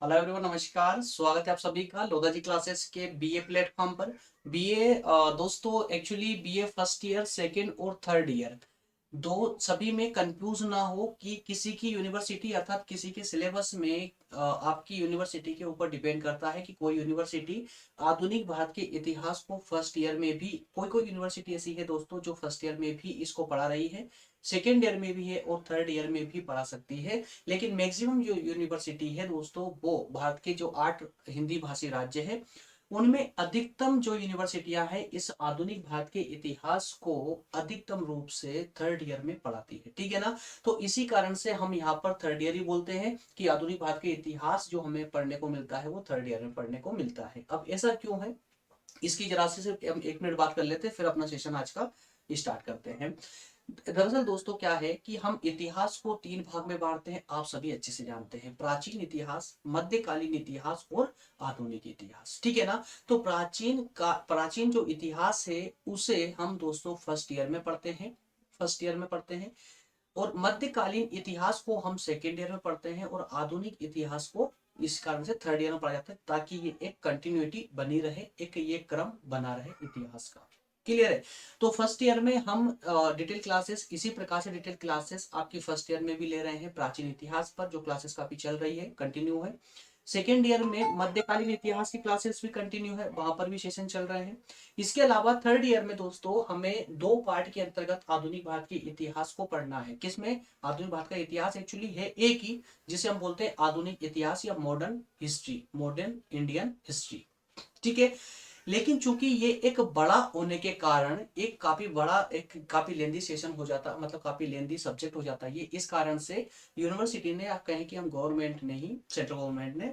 Hello everyone, नमस्कार। स्वागत है आप सभी का लोधा जी क्लासेस के बीए प्लेटफॉर्म पर। बीए दोस्तों, actually BA first year, second और थर्ड ईयर दो सभी में कंफ्यूज ना हो कि किसी की यूनिवर्सिटी अर्थात किसी के सिलेबस में आपकी यूनिवर्सिटी के ऊपर डिपेंड करता है कि कोई यूनिवर्सिटी आधुनिक भारत के इतिहास को फर्स्ट ईयर में भी, कोई कोई यूनिवर्सिटी ऐसी है दोस्तों जो फर्स्ट ईयर में भी इसको पढ़ा रही है, सेकेंड ईयर में भी है और थर्ड ईयर में भी पढ़ा सकती है। लेकिन मैक्सिमम जो यूनिवर्सिटी है दोस्तों, वो भारत के जो 8 हिंदी भाषी राज्य है उनमें अधिकतम जो यूनिवर्सिटियां हैं इस आधुनिक भारत के इतिहास को अधिकतम रूप से थर्ड ईयर में पढ़ाती है। ठीक है ना। तो इसी कारण से हम यहाँ पर थर्ड ईयर ही बोलते हैं कि आधुनिक भारत के इतिहास जो हमें पढ़ने को मिलता है वो थर्ड ईयर में पढ़ने को मिलता है। अब ऐसा क्यों है, इसकी जरा से सिर्फ हम 1 मिनट बात कर लेते हैं, फिर अपना सेशन आज का स्टार्ट करते हैं। दरअसल दोस्तों क्या है कि हम इतिहास को 3 भाग में बांटते हैं, आप सभी अच्छे से जानते हैं। प्राचीन इतिहास, मध्यकालीन इतिहास और आधुनिक इतिहास। ठीक है ना। तो प्राचीन जो इतिहास है उसे हम दोस्तों फर्स्ट ईयर में पढ़ते हैं, फर्स्ट ईयर में पढ़ते हैं। और मध्यकालीन इतिहास को हम सेकेंड ईयर में पढ़ते हैं और आधुनिक इतिहास को इस कारण से थर्ड ईयर में पढ़ा जाता है, ताकि ये एक कंटिन्यूटी बनी रहे, एक ये क्रम बना रहे इतिहास का। क्लियर है। तो फर्स्ट ईयर में हम डिटेल क्लासेस, इसी प्रकार से डिटेल क्लासेस आपकी फर्स्ट ईयर में भी ले रहे हैं प्राचीन इतिहास पर, जो क्लासेस काफी चल रही है, कंटिन्यू है। सेकेंड ईयर में मध्यकालीन इतिहास की क्लासेस भी कंटिन्यू है, वहां पर भी सेशन चल रहे हैं। इसके अलावा थर्ड ईयर में दोस्तों हमें 2 पार्ट के अंतर्गत आधुनिक भारत के इतिहास को पढ़ना है। किसमें? आधुनिक भारत का इतिहास एक्चुअली है एक ही, जिसे हम बोलते हैं आधुनिक इतिहास या modern history, modern Indian history. ठीक है। लेकिन चूंकि ये एक बड़ा होने के कारण एक काफी बड़ा, एक काफी लेंदी सेशन हो जाता, मतलब काफी लेंदी सब्जेक्ट हो जाता है ये, इस कारण से यूनिवर्सिटी ने, आप कहें कि हम गवर्नमेंट ने ही, सेंट्रल गवर्नमेंट ने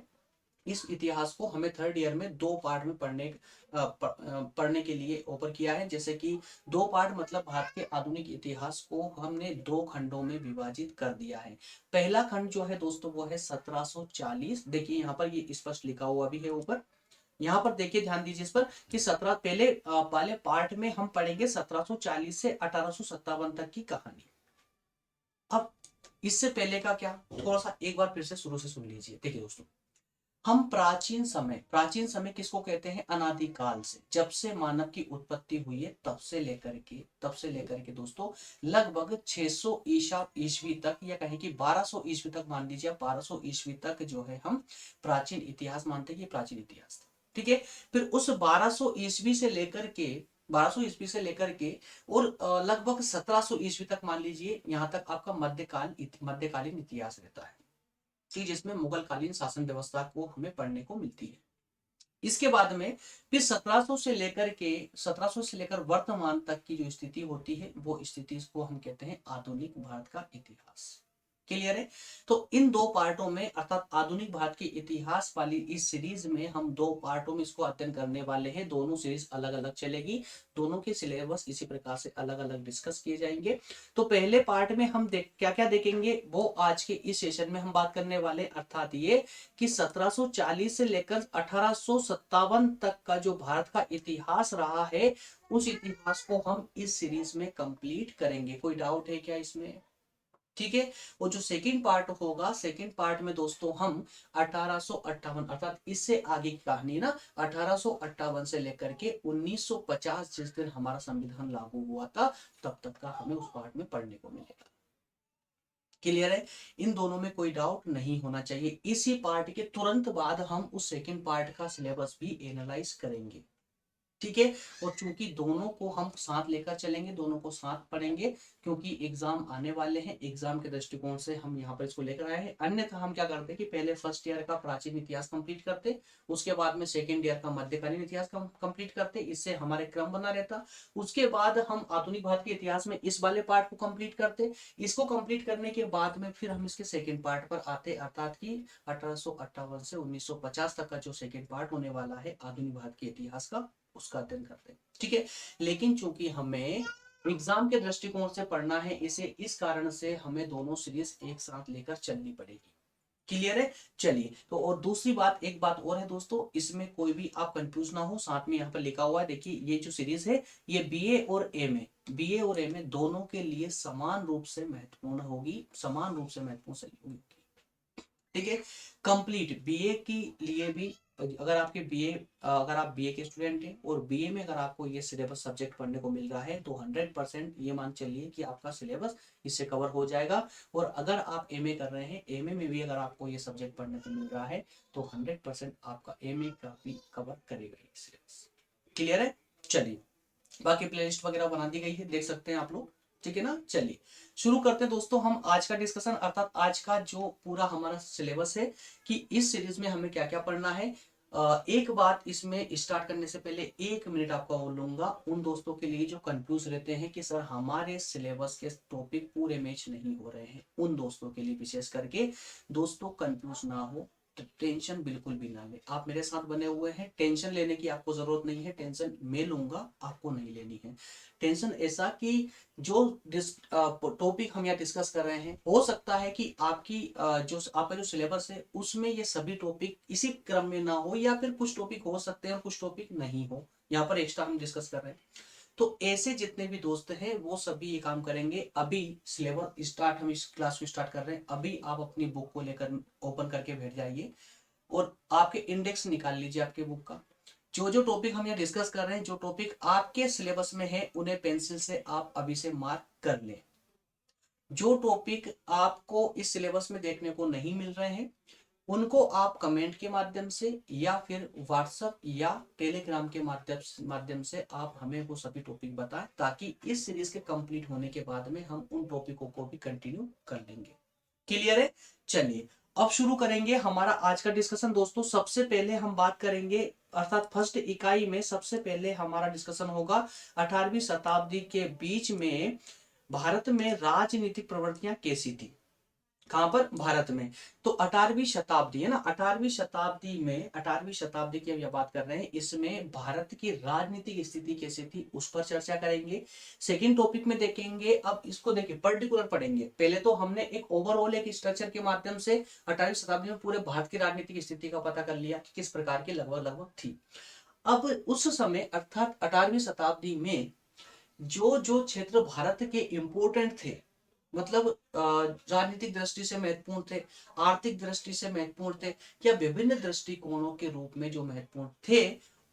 इस इतिहास को हमें थर्ड ईयर में 2 पार्ट में पढ़ने के लिए ऑफर किया है। जैसे कि 2 पार्ट मतलब भारत के आधुनिक इतिहास को हमने 2 खंडों में विभाजित कर दिया है। पहला खंड जो है दोस्तों वो है 1740। देखिए यहाँ पर ये स्पष्ट लिखा हुआ भी है ऊपर, यहाँ पर देखिए, ध्यान दीजिए इस पर कि 17 पहले पार्ट में हम पढ़ेंगे 1740 से 1857 तक की कहानी। अब इससे पहले का क्या, थोड़ा सा एक बार फिर से शुरू से सुन लीजिए। देखिए दोस्तों, हम प्राचीन समय किसको कहते हैं? अनादिकाल से, जब से मानव की उत्पत्ति हुई है तब से लेकर के दोस्तों लगभग 600 ईसा ईस्वी तक, या कहें कि 1200 ईस्वी तक, मान लीजिए 1200 ईस्वी तक जो है हम प्राचीन इतिहास मानते हैं कि प्राचीन इतिहास था। ठीक है। फिर उस 1200 ईस्वी से लेकर के और लगभग 1700 ईस्वी तक, मान लीजिए यहां तक आपका मध्यकालीन इतिहास रहता है कि जिसमें मुगल कालीन शासन व्यवस्था को हमें पढ़ने को मिलती है। इसके बाद में फिर 1700 से लेकर वर्तमान तक की जो स्थिति होती है वो स्थिति को हम कहते हैं आधुनिक भारत का इतिहास। क्लियर है। तो इन 2 पार्टों में अर्थात आधुनिक भारत के इतिहास वाली इस सीरीज में हम 2 पार्टों में इसको अध्ययन करने वाले हैं। दोनों सीरीज अलग अलग चलेगी, दोनों के सिलेबस इसी प्रकार से अलग अलग डिस्कस किए जाएंगे। तो पहले पार्ट में हम क्या क्या देखेंगे वो आज के इस सेशन में हम बात करने वाले, अर्थात ये कि 1740 से लेकर 1857 तक का जो भारत का इतिहास रहा है उस इतिहास को हम इस सीरीज में कंप्लीट करेंगे। कोई डाउट है क्या इसमें? ठीक है। वो जो सेकंड पार्ट होगा, सेकंड पार्ट में दोस्तों हम 1858 अर्थात इससे आगे की कहानी ना, 1858 से लेकर के 1950 जिस दिन हमारा संविधान लागू हुआ था तब तक का हमें उस पार्ट में पढ़ने को मिलेगा। क्लियर है। इन दोनों में कोई डाउट नहीं होना चाहिए। इसी पार्ट के तुरंत बाद हम उस सेकंड पार्ट का सिलेबस भी एनालाइज करेंगे। ठीक है। और चूंकि दोनों को हम साथ लेकर चलेंगे, दोनों को साथ पढ़ेंगे, क्योंकि एग्जाम आने वाले हैं, एग्जाम के दृष्टिकोण से हम यहाँ पर इसको लेकर आए हैं। अन्यथा हम क्या करते कि पहले फर्स्ट ईयर का प्राचीन इतिहास कंप्लीट करते, उसके बाद में सेकेंड ईयर का मध्यकालीन इतिहास कंप्लीट करते, इससे हमारे क्रम बना रहता। उसके बाद हम आधुनिक भारत के इतिहास में इस वाले पार्ट को कंप्लीट करते। इसको कंप्लीट करने के बाद में फिर हम इसके सेकेंड पार्ट पर आते, अर्थात की 1858 से 1950 तक का जो सेकेंड पार्ट होने वाला है आधुनिक भारत के इतिहास का, उसका अध्ययन करते हैं। ठीक है। लेकिन चूंकि हमें एग्जाम के दृष्टिकोण से पढ़ना है इसे, इस कारण से हमें दोनों सीरीज एक साथ लेकर चलनी पड़ेगी। क्लियर है। चलिए, तो और दूसरी बात, एक बात और है दोस्तों, इसमें कोई भी आप कंफ्यूज ना हो, साथ में यहाँ पर लिखा हुआ है, देखिए ये जो सीरीज है ये बीए और ए में दोनों के लिए समान रूप से महत्वपूर्ण होगी, समान रूप से महत्वपूर्ण सही होगी। ठीक है। कंप्लीट बीए के लिए भी, अगर आप बीए के स्टूडेंट हैं और बीए में अगर आपको ये सिलेबस सब्जेक्ट पढ़ने को मिल रहा है तो 100% ये मान चलिए कि आपका सिलेबस इससे कवर हो जाएगा। और अगर आप एमए कर रहे हैं, एमए में भी अगर आपको ये सब्जेक्ट पढ़ने को मिल रहा है तो 100% आपका एमए का भी कवर करेगा ये सिलेबस। क्लियर है? चलिए, बाकी प्लेलिस्ट वगैरह बना दी गई है, देख सकते हैं आप लोग। ठीक है ना? चलिए शुरू करते हैं दोस्तों हम आज का डिस्कशन, अर्थात आज का जो पूरा हमारा सिलेबस है कि इस सीरीज में हमें क्या क्या पढ़ना है। एक बात इसमें स्टार्ट करने से पहले 1 मिनट आपका और लूंगा उन दोस्तों के लिए जो कंफ्यूज रहते हैं कि सर हमारे सिलेबस के टॉपिक पूरे मैच नहीं हो रहे हैं, उन दोस्तों के लिए विशेष करके। दोस्तों कंफ्यूज ना हो, तो टेंशन बिल्कुल भी ना ले, आप मेरे साथ बने हुए हैं, टेंशन लेने की आपको जरूरत नहीं है, टेंशन मैं लूंगा, आपको नहीं लेनी है। टेंशन ऐसा कि जो टॉपिक हम यहाँ डिस्कस कर रहे हैं, हो सकता है कि आपका जो सिलेबस है उसमें ये सभी टॉपिक इसी क्रम में ना हो, या फिर कुछ टॉपिक हो सकते हैं और कुछ टॉपिक नहीं हो, यहाँ पर एक्स्ट्रा हम डिस्कस कर रहे हैं। तो ऐसे जितने भी दोस्त हैं वो सभी ये काम करेंगे। अभी सिलेबस स्टार्ट, हम इस क्लास को स्टार्ट कर रहे हैं, अभी आप अपनी बुक को लेकर ओपन करके बैठ जाइए और आपके इंडेक्स निकाल लीजिए आपके बुक का। जो जो टॉपिक हम यहाँ डिस्कस कर रहे हैं, जो टॉपिक आपके सिलेबस में है, उन्हें पेंसिल से आप अभी से मार्क कर लें। जो टॉपिक आपको इस सिलेबस में देखने को नहीं मिल रहे हैं, उनको आप कमेंट के माध्यम से या फिर व्हाट्सएप या टेलीग्राम के माध्यम से आप हमें वो सभी टॉपिक बताएं, ताकि इस सीरीज के कंप्लीट होने के बाद में हम उन टॉपिकों को भी कंटिन्यू कर लेंगे। क्लियर है? चलिए अब शुरू करेंगे हमारा आज का डिस्कशन। दोस्तों सबसे पहले हम बात करेंगे, अर्थात फर्स्ट इकाई में सबसे पहले हमारा डिस्कशन होगा 18वीं शताब्दी के बीच में भारत में राजनीतिक प्रवृत्तियां कैसी थी। कहां पर? भारत में। तो 18वीं शताब्दी है ना, 18वीं शताब्दी की हम यह बात कर रहे हैं, इसमें भारत की राजनीतिक स्थिति कैसी थी उस पर चर्चा करेंगे। सेकंड टॉपिक में देखेंगे, अब इसको देखिए पर्टिकुलर पढ़ेंगे। पहले तो हमने एक ओवरऑल एक स्ट्रक्चर के माध्यम से 18वीं शताब्दी में पूरे भारत की राजनीतिक स्थिति का पता कर लिया कि किस प्रकार की लगभग लगभग थी। अब उस समय अर्थात 18वीं शताब्दी में जो जो क्षेत्र भारत के इंपोर्टेंट थे, मतलब राजनीतिक दृष्टि से महत्वपूर्ण थे, आर्थिक दृष्टि से महत्वपूर्ण थे, या विभिन्न दृष्टिकोणों के रूप में जो महत्वपूर्ण थे,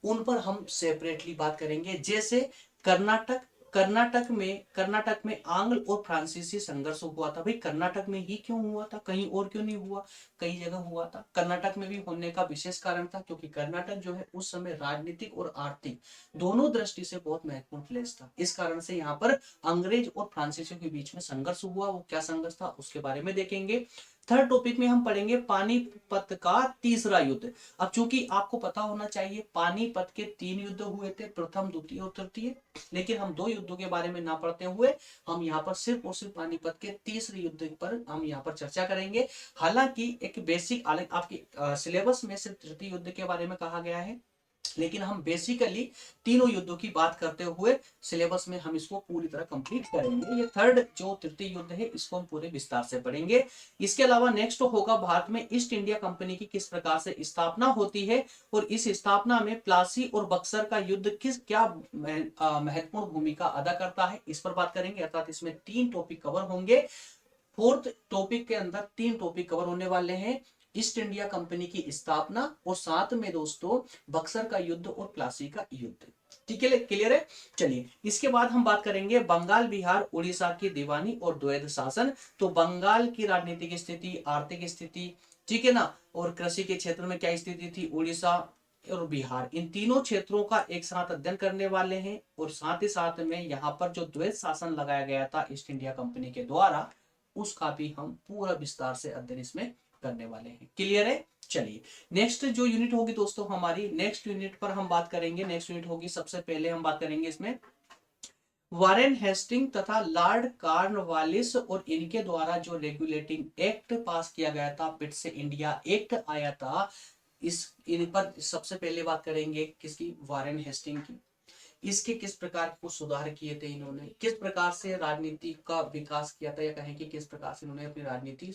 उन पर हम सेपरेटली बात करेंगे। जैसे कर्नाटक, कर्नाटक में आंग्ल और फ्रांसीसी संघर्ष हुआ था। भाई कर्नाटक में ही क्यों हुआ था, कहीं और क्यों नहीं हुआ? कई जगह हुआ था। कर्नाटक में भी होने का विशेष कारण था क्योंकि कर्नाटक जो है उस समय राजनीतिक और आर्थिक दोनों दृष्टि से बहुत महत्वपूर्ण प्लेस था। इस कारण से यहाँ पर अंग्रेज और फ्रांसीसियों के बीच में संघर्ष हुआ। वो क्या संघर्ष था उसके बारे में देखेंगे। थर्ड टॉपिक में हम पढ़ेंगे पानीपत का तीसरा युद्ध। अब चूंकि आपको पता होना चाहिए पानीपत के 3 युद्ध हुए थे, प्रथम द्वितीय और तृतीय, लेकिन हम 2 युद्धों के बारे में ना पढ़ते हुए हम यहाँ पर सिर्फ और सिर्फ पानीपत के तीसरे युद्ध पर हम यहाँ पर चर्चा करेंगे। हालांकि एक बेसिक आपकी सिलेबस में सिर्फ तृतीय युद्ध के बारे में कहा गया है, लेकिन हम बेसिकली तीनों युद्धों की बात करते हुए सिलेबस में हम इसको पूरी तरह कंप्लीट करेंगे। ये थर्ड जो तृतीय युद्ध है इसको हम पूरे विस्तार से पढ़ेंगे। इसके अलावा नेक्स्ट होगा भारत में ईस्ट इंडिया कंपनी की किस प्रकार से स्थापना होती है, और इस स्थापना में प्लासी और बक्सर का युद्ध क्या महत्वपूर्ण भूमिका अदा करता है, इस पर बात करेंगे। अर्थात इसमें 3 टॉपिक कवर होंगे। फोर्थ टॉपिक के अंदर 3 टॉपिक कवर होने वाले हैं, ईस्ट इंडिया कंपनी की स्थापना और साथ में दोस्तों बक्सर का युद्ध और प्लासी का युद्ध। ठीक है, क्लियर है? चलिए इसके बाद हम बात करेंगे बंगाल, बिहार, उड़ीसा की दीवानी और द्वैध शासन। तो बंगाल की राजनीतिक स्थिति, आर्थिक स्थिति, ठीक है ना, और कृषि के क्षेत्र में क्या स्थिति थी, उड़ीसा और बिहार, इन तीनों क्षेत्रों का एक साथ अध्ययन करने वाले हैं। और साथ ही साथ में यहाँ पर जो द्वैध शासन लगाया गया था ईस्ट इंडिया कंपनी के द्वारा, उसका भी हम पूरा विस्तार से अध्ययन इसमें करने वाले हैं। क्लियर है? चलिए नेक्स्ट जो यूनिट होगी दोस्तों हमारी, नेक्स्ट यूनिट पर हम बात करेंगे। नेक्स्ट यूनिट होगी, सबसे पहले हम बात करेंगे इसमें वारेन हेस्टिंग तथा लॉर्ड कॉर्नवालिस और इनके द्वारा जो रेगुलेटिंग एक्ट पास किया गया था, पिट्स इंडिया एक्ट आया था, इन पर सबसे पहले बात करेंगे किसकी, वारेन हेस्टिंग की। इसके किस प्रकार कुछ सुधार किए थे इन्होंने, किस प्रकार से राजनीति का विकास किया था, या कहें कि किस प्रकार से इन्होंने अपनी राजनीति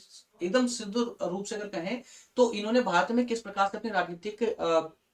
एकदम सिद्ध रूप से अगर कहें तो इन्होंने भारत में किस प्रकार से अपने राजनीतिक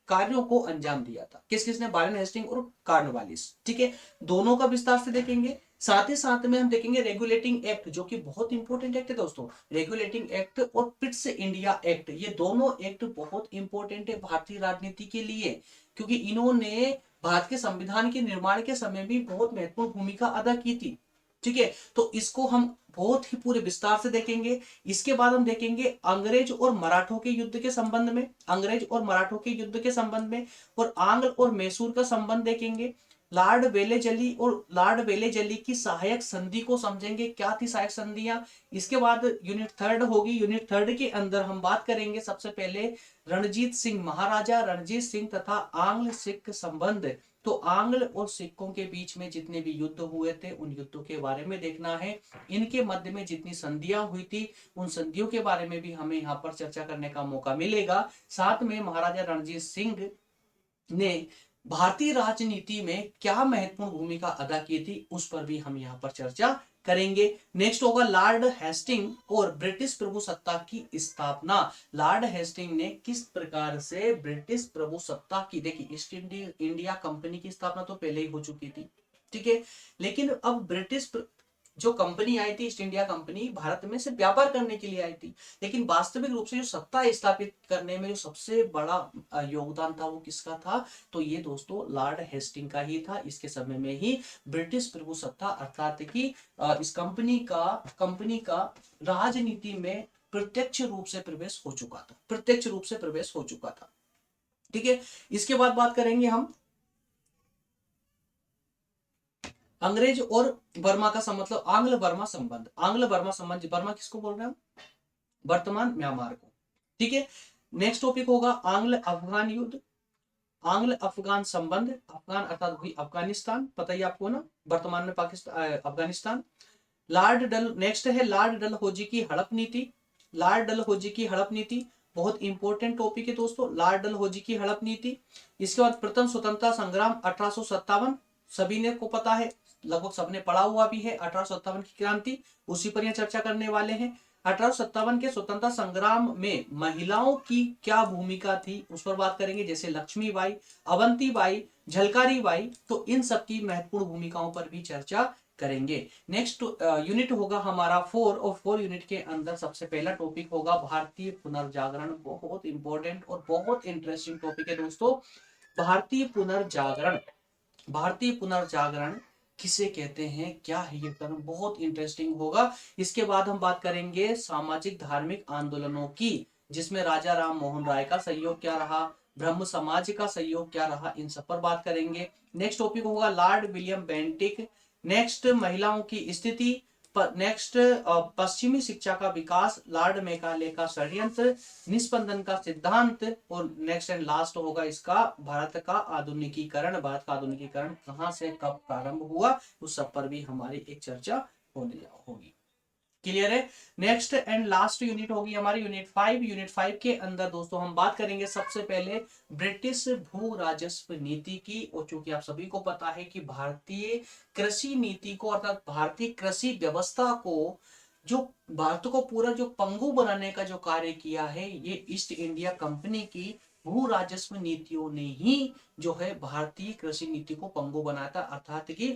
कार्यों को अंजाम दिया था। किस किसने, वारेन हेस्टिंग और कॉर्नवालिस। ठीक है, दोनों का विस्तार से देखेंगे। साथ ही साथ में हम देखेंगे रेगुलेटिंग एक्ट, जो कि बहुत इंपॉर्टेंट एक्ट है दोस्तों। रेगुलेटिंग एक्ट और पिट्स इंडिया एक्ट, ये दोनों एक्ट बहुत इंपॉर्टेंट है भारतीय राजनीति के लिए, क्योंकि इन्होंने भारत के संविधान के निर्माण के समय भी बहुत महत्वपूर्ण भूमिका अदा की थी। ठीक है, तो इसको हम बहुत ही पूरे विस्तार से देखेंगे। इसके बाद हम देखेंगे अंग्रेज और मराठों के युद्ध के संबंध में, अंग्रेज और मराठों के युद्ध के संबंध में, और आंग्ल और मैसूर का संबंध देखेंगे। लॉर्ड वेलेजली और लॉर्ड वेलेजली की सहायक संधि को समझेंगे, क्या थी सहायक संधियां। इसके बाद यूनिट थर्ड होगी, यूनिट थर्ड के अंदर हम बात करेंगे सबसे पहले रणजीत सिंह महाराजा रणजीत सिंह तथा आंग्ल सिख संबंध। तो आंग्ल और सिखों के बीच में जितने भी युद्ध हुए थे उन युद्धों के बारे में देखना है। इनके मध्य में जितनी संधियां हुई थी उन संधियों के बारे में भी हमें यहाँ पर चर्चा करने का मौका मिलेगा। साथ में महाराजा रणजीत सिंह ने भारतीय राजनीति में क्या महत्वपूर्ण भूमिका अदा की थी उस पर भी हम यहाँ पर चर्चा करेंगे। नेक्स्ट होगा लॉर्ड हेस्टिंग और ब्रिटिश प्रभुसत्ता की स्थापना। लॉर्ड हेस्टिंग ने किस प्रकार से ब्रिटिश प्रभुसत्ता की, देखिए ईस्ट इंडिया कंपनी की स्थापना तो पहले ही हो चुकी थी, ठीक है, लेकिन अब ब्रिटिश जो कंपनी आई थी ईस्ट इंडिया कंपनी भारत में सिर्फ व्यापार करने के लिए आई थी, लेकिन वास्तविक रूप से जो सत्ता स्थापित करने में जो सबसे बड़ा योगदान था वो किसका था, तो ये दोस्तों लॉर्ड हेस्टिंग का ही था। इसके समय में ही ब्रिटिश प्रभुसत्ता अर्थात कि इस कंपनी का राजनीति में प्रत्यक्ष रूप से प्रवेश हो चुका था, प्रत्यक्ष रूप से प्रवेश हो चुका था। ठीक है, इसके बाद बात करेंगे हम अंग्रेज और बर्मा का मतलब आंग्ल बर्मा संबंध। आंग्ल बर्मा संबंध, बर्मा किसको बोल रहे हैं हम, वर्तमान म्यांमार को। ठीक है, नेक्स्ट टॉपिक होगा आंग्ल अफगान युद्ध, आंग्ल अफगान संबंध। अफगान अर्थात वही अफगानिस्तान, पता ही आपको ना, वर्तमान में पाकिस्तान अफगानिस्तान। लॉर्ड डल, नेक्स्ट है लॉर्ड डलहौजी की हड़प नीति। लॉर्ड डलहौजी की हड़प नीति बहुत इंपॉर्टेंट टॉपिक है दोस्तों, लॉर्ड डलहौजी की हड़प नीति। इसके बाद प्रथम स्वतंत्रता संग्राम 1857, सभी ने को पता है, लगभग सबने पढ़ा हुआ भी है, 1857 की क्रांति, उसी पर यह चर्चा करने वाले हैं। 1857 के स्वतंत्रता संग्राम में महिलाओं की क्या भूमिका थी उस पर बात करेंगे, जैसे लक्ष्मीबाई, अवंतीबाई, झलकारी बाई, तो इन सब की महत्वपूर्ण भूमिकाओं पर भी चर्चा करेंगे। नेक्स्ट यूनिट होगा हमारा 4, और 4 यूनिट के अंदर सबसे पहला टॉपिक होगा भारतीय पुनर्जागरण। बहुत इंपॉर्टेंट और बहुत इंटरेस्टिंग टॉपिक है दोस्तों, भारतीय पुनर्जागरण। भारतीय पुनर्जागरण किसे कहते हैं, क्या है ये टर्म, बहुत इंटरेस्टिंग होगा। इसके बाद हम बात करेंगे सामाजिक धार्मिक आंदोलनों की, जिसमें राजा राम मोहन राय का सहयोग क्या रहा, ब्रह्म समाज का सहयोग क्या रहा, इन सब पर बात करेंगे। नेक्स्ट टॉपिक होगा लॉर्ड विलियम बेंटिक। नेक्स्ट महिलाओं की स्थिति। नेक्स्ट पश्चिमी शिक्षा का विकास, लॉर्ड मेकाले का षड्यंत्र, निस्पंदन का सिद्धांत, और नेक्स्ट एंड लास्ट होगा इसका भारत का आधुनिकीकरण। भारत का आधुनिकीकरण कहां से कब प्रारंभ हुआ उस सब पर भी हमारी एक चर्चा होगी। क्लियर है। नेक्स्ट एंड लास्ट यूनिट होगी हमारी यूनिट 5। यूनिट 5 के अंदर दोस्तों हम बात करेंगे सबसे पहले ब्रिटिश भू राजस्व नीति की, और चूंकि आप सभी को पता है कि भारतीय कृषि नीति को अर्थात भारतीय कृषि व्यवस्था को, जो भारत को पूरा जो पंगु बनाने का जो कार्य किया है, ये ईस्ट इंडिया कंपनी की भू राजस्व नीतियों ने ही जो है भारतीय कृषि नीति को पंगु बनाया था। अर्थात कि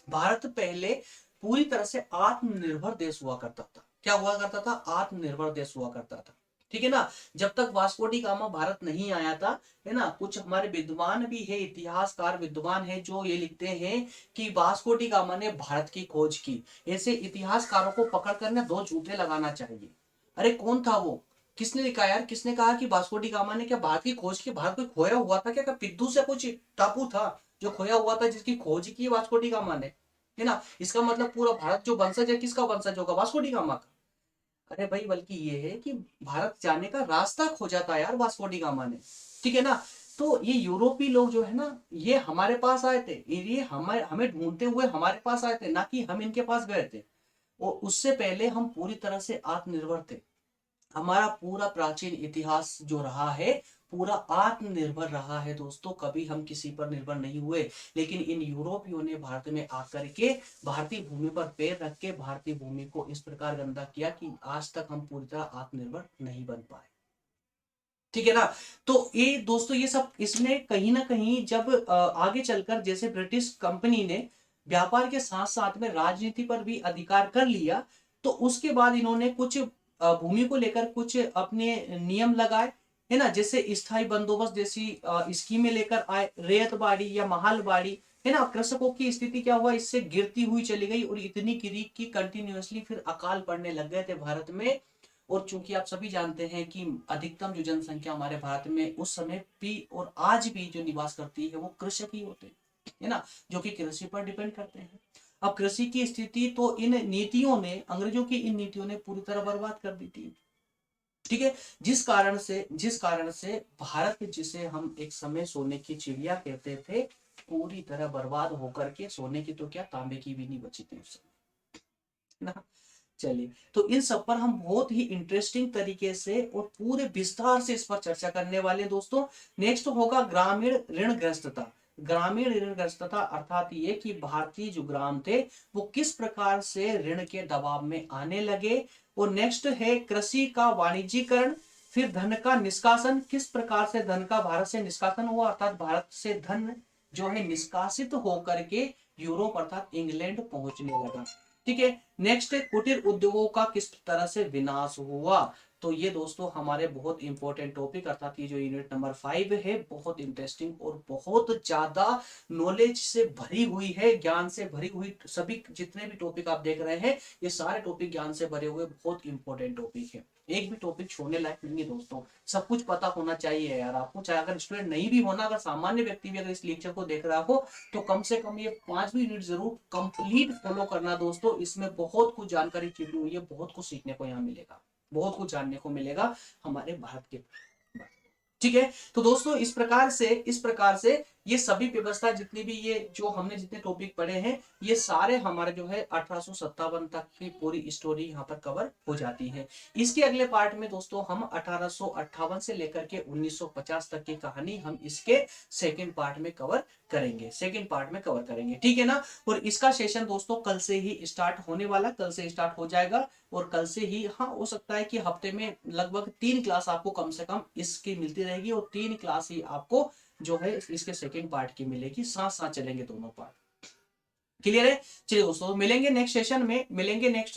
भारत पहले पूरी तरह से आत्मनिर्भर देश हुआ करता था। क्या हुआ करता था, आत्मनिर्भर देश हुआ करता था। ठीक है ना, जब तक वास्को डी गामा भारत नहीं आया था, है ना, कुछ हमारे विद्वान भी है, इतिहासकार विद्वान है जो ये लिखते हैं कि वास्को डी गामा ने भारत की खोज की। ऐसे इतिहासकारों को पकड़ कर ना 2 जूते लगाना चाहिए। अरे कौन था वो, किसने लिखा यार, किसने कहा कि वास्को डी गामा ने क्या भारत की खोज की, भारत कोई खोया हुआ था क्या, पिद्दू से कुछ टापू था जो खोया हुआ था जिसकी खोज की वास्को डी गामा ने, है ना। इसका मतलब पूरा भारत जो वंशज है किसका वंशज होगा, वास्को डी गामा का। अरे भाई बल्कि ये है कि भारत जाने का रास्ता खोजा था यार वास्को डी गामा ने, ठीक है ना। तो ये यूरोपीय लोग जो है ना, ये हमारे पास आए थे, ये हमें हमें ढूंढते हुए हमारे पास आए थे, ना कि हम इनके पास गए थे। और उससे पहले हम पूरी तरह से आत्मनिर्भर थे। हमारा पूरा प्राचीन इतिहास जो रहा है पूरा आत्मनिर्भर रहा है दोस्तों, कभी हम किसी पर निर्भर नहीं हुए। लेकिन इन यूरोपियों ने भारत में आकर के भारतीय भूमि पर पैर रख के भारतीय भूमि को इस प्रकार गंदा किया कि आज तक हम पूरी तरह आत्मनिर्भर नहीं बन पाए। ठीक है ना। तो ये दोस्तों ये सब इसमें कहीं ना कहीं जब आगे चलकर जैसे ब्रिटिश कंपनी ने व्यापार के साथ साथ में राजनीति पर भी अधिकार कर लिया। तो उसके बाद इन्होंने कुछ भूमि को लेकर कुछ अपने नियम लगाए, है ना, जैसे स्थायी बंदोबस्त जैसी स्कीमें लेकर आए, रेतबाड़ी या महालबाड़ी, है ना। कृषकों की स्थिति क्या हुआ, इससे गिरती हुई चली गई और इतनी गिरी कि कंटिन्यूअसली फिर अकाल पड़ने लग गए थे भारत में। और चूंकि आप सभी जानते हैं कि अधिकतम जो जनसंख्या हमारे भारत में उस समय भी और आज भी जो निवास करती है वो कृषक ही होते हैं, है ना, जो कि कृषि पर डिपेंड करते हैं। अब कृषि की स्थिति तो इन नीतियों ने, अंग्रेजों की इन नीतियों ने पूरी तरह बर्बाद कर दी थी। ठीक है, जिस कारण से भारत, जिसे हम एक समय सोने की चिड़िया कहते थे, पूरी तरह बर्बाद होकर के, सोने की तो क्या तांबे की भी नहीं बची थी उस समय, ना। चलिए, तो इन सब पर हम बहुत ही इंटरेस्टिंग तरीके से और पूरे विस्तार से इस पर चर्चा करने वाले हैं दोस्तों। नेक्स्ट होगा ग्रामीण ऋणग्रस्तता। ग्रामीण ऋणग्रस्तता अर्थात ये कि भारतीय जो ग्राम थे वो किस प्रकार से ऋण के दबाव में आने लगे। और नेक्स्ट है कृषि का वाणिज्यीकरण। फिर धन का निष्कासन, किस प्रकार से धन का भारत से निष्कासन हुआ, अर्थात भारत से धन जो है निष्कासित होकर के यूरोप अर्थात इंग्लैंड पहुंचने लगा। ठीक है, नेक्स्ट है कुटीर उद्योगों का किस तरह से विनाश हुआ। तो ये दोस्तों हमारे बहुत इंपॉर्टेंट टॉपिक, अर्थात ये जो यूनिट नंबर 5 है, बहुत इंटरेस्टिंग और बहुत ज्यादा नॉलेज से भरी हुई है, ज्ञान से भरी हुई। सभी जितने भी टॉपिक आप देख रहे हैं ये सारे टॉपिक ज्ञान से भरे हुए बहुत इंपॉर्टेंट टॉपिक है। एक भी टॉपिक छोड़ने लायक नहीं है दोस्तों, सब कुछ पता होना चाहिए यार आपको। चाहे अगर स्टूडेंट नहीं भी होना, अगर सामान्य व्यक्ति भी अगर इस लेक्चर को देख रहा हो तो कम से कम ये 5 यूनिट जरूर कंप्लीट फॉलो करना दोस्तों। इसमें बहुत कुछ जानकारी छिपी हुई है, बहुत कुछ सीखने को यहाँ मिलेगा, बहुत कुछ जानने को मिलेगा हमारे भारत के। ठीक है, तो दोस्तों इस प्रकार से ये सभी व्यवस्था जितनी भी, ये जो हमने जितने टॉपिक पढ़े हैं, ये सारे हमारे जो है 1857 तक की पूरी स्टोरी यहाँ पर कवर हो जाती है। इसके अगले पार्ट में दोस्तों हम 1858 से लेकर के 1950 तक की कहानी हम इसके सेकेंड पार्ट में कवर करेंगे, ठीक है ना। और इसका सेशन दोस्तों कल से ही स्टार्ट होने वाला, कल से स्टार्ट हो जाएगा। और कल से ही, हाँ, हो सकता है कि हफ्ते में लगभग 3 क्लास आपको कम से कम इसकी मिलती रहेगी, और 3 क्लास ही आपको जो है इसके सेकेंड पार्ट की मिलेगी, साथ साथ चलेंगे दोनों पार्ट। क्लियर है। चलिए दोस्तों, मिलेंगे नेक्स्ट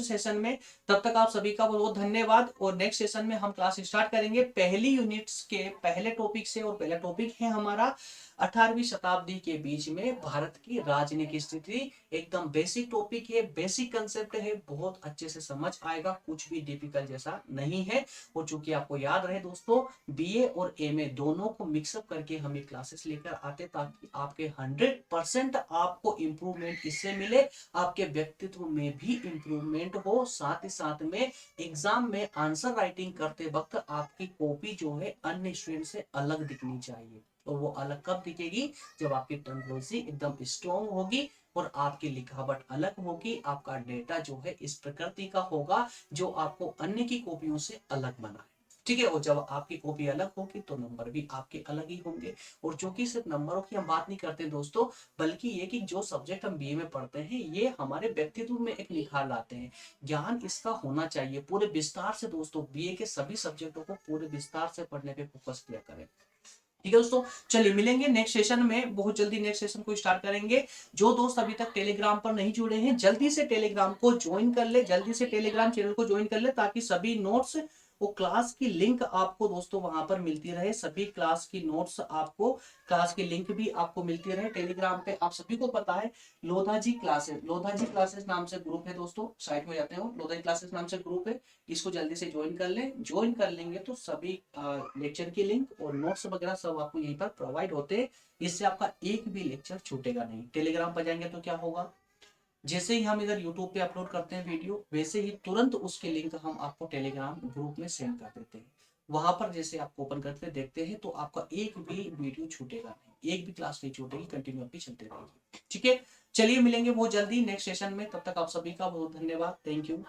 सेशन में। तब तक आप सभी का बहुत बहुत धन्यवाद। और नेक्स्ट सेशन में हम क्लास स्टार्ट करेंगे पहली यूनिट्स के पहले टॉपिक से। और पहला टॉपिक है हमारा 18वीं शताब्दी के बीच में भारत की राजनीतिक स्थिति। एकदम बेसिक टॉपिक है, बेसिक कंसेप्ट है, बहुत अच्छे से समझ आएगा, कुछ भी डिफिकल्ट जैसा नहीं है। और चूंकि आपको याद रहे दोस्तों, बीए और एमए दोनों को मिक्सअप करके हम ये क्लासेस लेकर आते, ताकि आपके 100% आपको इम्प्रूवमेंट इससे मिले, आपके व्यक्तित्व में भी इम्प्रूवमेंट हो, साथ ही साथ में एग्जाम में आंसर राइटिंग करते वक्त आपकी कॉपी जो है अन्य स्टूडेंट से अलग दिखनी चाहिए। और वो अलग कब दिखेगी, जब आपकी टर्मिनोलॉजी एकदम स्ट्रॉन्ग होगी और आपकी लिखावट अलग होगी, आपका डेटा जो है इस प्रकृति का होगा जो आपको अन्य की कॉपियों से अलग बनाए। ठीक है, और जब आपकी कॉपी अलग होगी तो नंबर भी आपके अलग ही होंगे। और चूंकि सिर्फ नंबरों की हम बात नहीं करते दोस्तों, बल्कि ये कि जो सब्जेक्ट हम बीए में पढ़ते हैं ये हमारे व्यक्तित्व में एक निखार लाते हैं। ज्ञान इसका होना चाहिए पूरे विस्तार से दोस्तों, बीए के सभी सब्जेक्टों को पूरे विस्तार से पढ़ने पे फोकस किया करें। ठीक है दोस्तों, चलिए मिलेंगे नेक्स्ट सेशन में, बहुत जल्दी नेक्स्ट सेशन को स्टार्ट करेंगे। जो दोस्त अभी तक टेलीग्राम पर नहीं जुड़े हैं जल्दी से टेलीग्राम को ज्वाइन कर ले, जल्दी से टेलीग्राम चैनल को ज्वाइन कर ले, ताकि सभी नोट्स, वो क्लास की लिंक आपको दोस्तों वहां पर मिलती रहे। सभी क्लास की नोट्स आपको, क्लास की लिंक भी आपको मिलती रहे टेलीग्राम पे। आप सभी को पता है लोधा जी क्लासेस नाम से ग्रुप है दोस्तों, साइट में जाते हो, लोधा जी क्लासेस नाम से ग्रुप है, इसको जल्दी से ज्वाइन कर लें। ज्वाइन कर लेंगे तो सभी लेक्चर की लिंक और नोट्स वगैरह सब आपको यहीं पर प्रोवाइड होते हैं। इससे आपका एक भी लेक्चर छूटेगा नहीं। टेलीग्राम पर जाएंगे तो क्या होगा, जैसे ही हम इधर यूट्यूब पे अपलोड करते हैं वीडियो, वैसे ही तुरंत उसके लिंक हम आपको टेलीग्राम ग्रुप में सेंड कर देते हैं। वहां पर जैसे आप ओपन करते देखते हैं तो आपका एक भी वीडियो छूटेगा नहीं, एक भी क्लास नहीं छूटेगी, कंटिन्यू आपकी चलते रहेगी। ठीक है, चलिए मिलेंगे बहुत जल्दी नेक्स्ट सेशन में। तब तक आप सभी का बहुत धन्यवाद। Thank you.